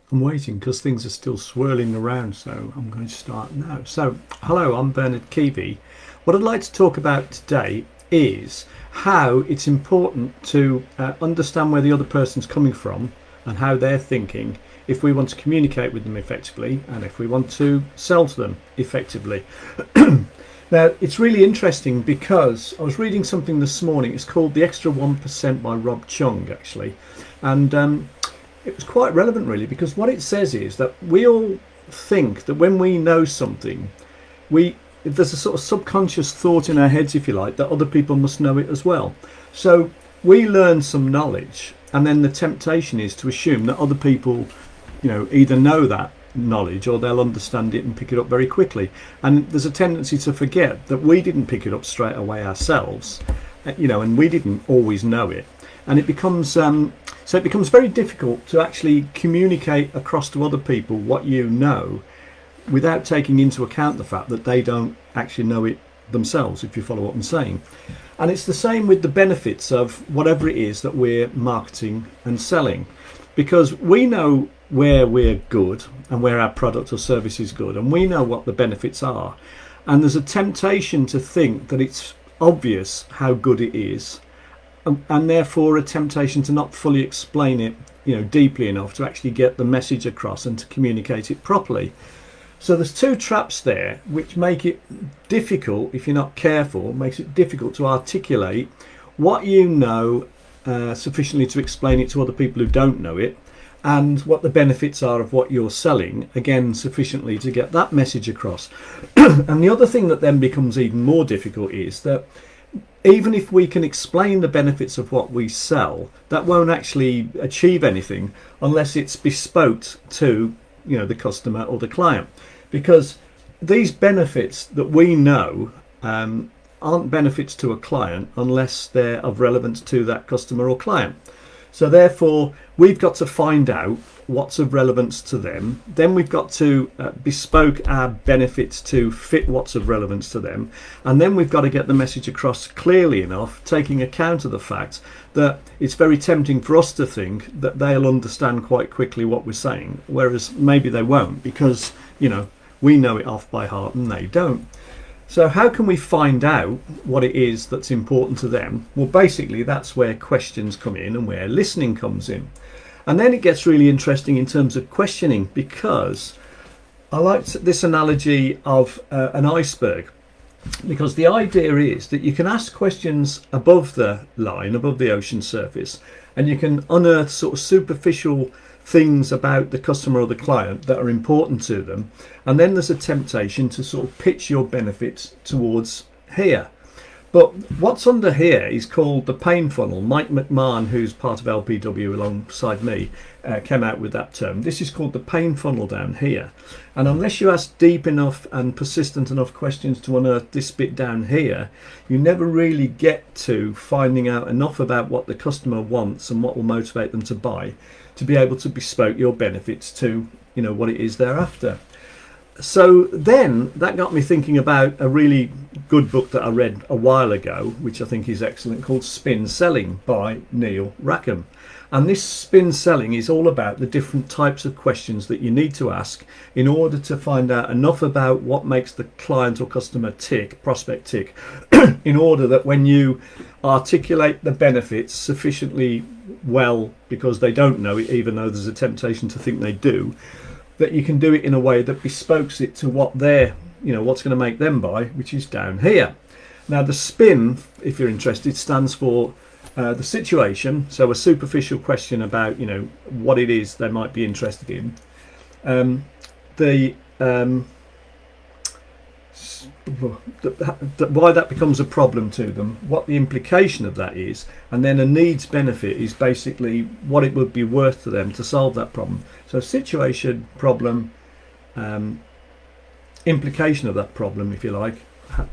I'm waiting because things are still swirling around, so I'm going to start now. So, hello, I'm Bernard Keevy. What I'd like to talk about today is how it's important to understand where the other person's coming from and how they're thinking if we want to communicate with them effectively and if we want to sell to them effectively. Now, it's really interesting because I was reading something this morning. It's called The Extra 1% by Rob Chung, actually. And it was quite relevant, really, because what it says is that we all think that when we know something, there's a sort of subconscious thought in our heads, if you like, that other people must know it as well. So we learn some knowledge, and then the temptation is to assume that other people, either know that knowledge or they'll understand it and pick it up very quickly. And there's a tendency to forget that we didn't pick it up straight away ourselves, and we didn't always know it. And it becomes very difficult to actually communicate across to other people what you know without taking into account the fact that they don't actually know it themselves, if you follow what I'm saying. And it's the same with the benefits of whatever it is that we're marketing and selling, because we know where we're good and where our product or service is good, and we know what the benefits are. And there's a temptation to think that it's obvious how good it is, and therefore a temptation to not fully explain it, deeply enough to actually get the message across and to communicate it properly. So there's two traps there which make it difficult, if you're not careful, makes it difficult to articulate what you know sufficiently to explain it to other people who don't know it, and what the benefits are of what you're selling, again, sufficiently to get that message across. And the other thing that then becomes even more difficult is that even if we can explain the benefits of what we sell, that won't actually achieve anything unless it's bespoke to the customer or the client, because these benefits that we know aren't benefits to a client unless they're of relevance to that customer or client. So therefore we've got to find out what's of relevance to them. Then we've got to bespoke our benefits to fit what's of relevance to them. And then we've got to get the message across clearly enough, taking account of the fact that it's very tempting for us to think that they'll understand quite quickly what we're saying, whereas maybe they won't, because, we know it off by heart and they don't. So how can we find out what it is that's important to them? Well, basically that's where questions come in and where listening comes in. And then it gets really interesting in terms of questioning, because I like this analogy of an iceberg, because the idea is that you can ask questions above the line, above the ocean surface, and you can unearth sort of superficial things about the customer or the client that are important to them. And then there's a temptation to sort of pitch your benefits towards here. But what's under here is called the pain funnel. Mike McMahon, who's part of LPW alongside me, came out with that term. This is called the pain funnel down here. And unless you ask deep enough and persistent enough questions to unearth this bit down here, you never really get to finding out enough about what the customer wants and what will motivate them to buy, to be able to bespoke your benefits to what it is they're after. So then that got me thinking about a really good book that I read a while ago, which I think is excellent, called Spin Selling by Neil Rackham. And this spin selling is all about the different types of questions that you need to ask in order to find out enough about what makes the client or customer tick, prospect tick, in order that when you articulate the benefits sufficiently well, because they don't know it, even though there's a temptation to think they do, that you can do it in a way that bespokes it to what they're, what's going to make them buy, which is down here. Now the spin, if you're interested, stands for the situation. So a superficial question about, what it is they might be interested in. Why that becomes a problem to them, what the implication of that is, and then a needs benefit is basically what it would be worth to them to solve that problem. So situation, problem, implication of that problem, if you like,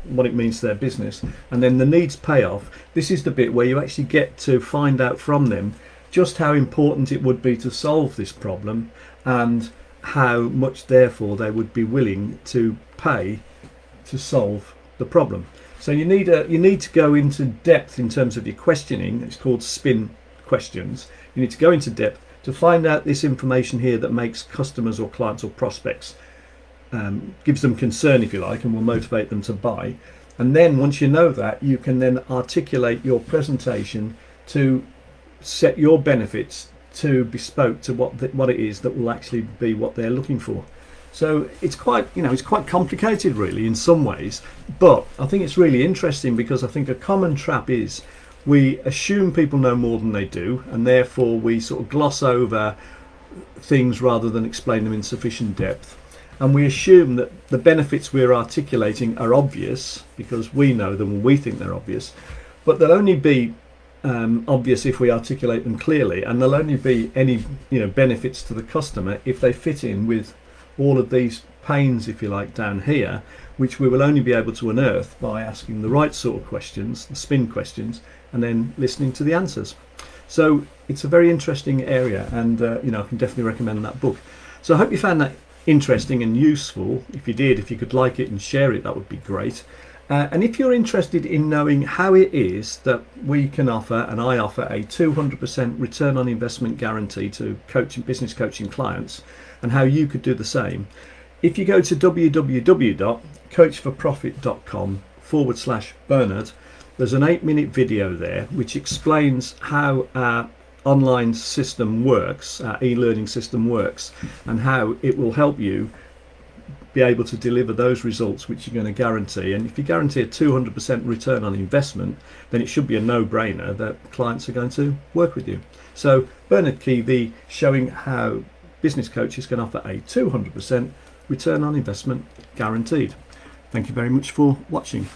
what it means to their business, and then the needs payoff. This is the bit where you actually get to find out from them just how important it would be to solve this problem and how much therefore they would be willing to pay to solve the problem. So you need to go into depth in terms of your questioning. It's called spin questions. You need to go into depth to find out this information here that makes customers or clients or prospects, gives them concern, if you like, and will motivate them to buy. And then once you know that, you can then articulate your presentation to set your benefits to bespoke to what it is that will actually be what they're looking for. So it's quite, it's quite complicated really in some ways, but I think it's really interesting because I think a common trap is we assume people know more than they do, and therefore we sort of gloss over things rather than explain them in sufficient depth. And we assume that the benefits we're articulating are obvious because we know them and we think they're obvious, but they'll only be obvious if we articulate them clearly, and there'll only be any benefits to the customer if they fit in with all of these pains, if you like, down here, which we will only be able to unearth by asking the right sort of questions, the spin questions, and then listening to the answers. So it's a very interesting area, and I can definitely recommend that book. So I hope you found that interesting and useful. If you did, if you could like it and share it, that would be great. And if you're interested in knowing how it is that we can offer, and I offer, a 200% return on investment guarantee to business coaching clients, and how you could do the same, if you go to www.coachforprofit.com/Bernard, there's an 8-minute video there which explains how our online system works, our e-learning system works, and how it will help you be able to deliver those results which you're going to guarantee. And if you guarantee a 200% return on investment, then it should be a no-brainer that clients are going to work with you. So Bernard Keevy, showing how business coaches can offer a 200% return on investment guaranteed. Thank you very much for watching.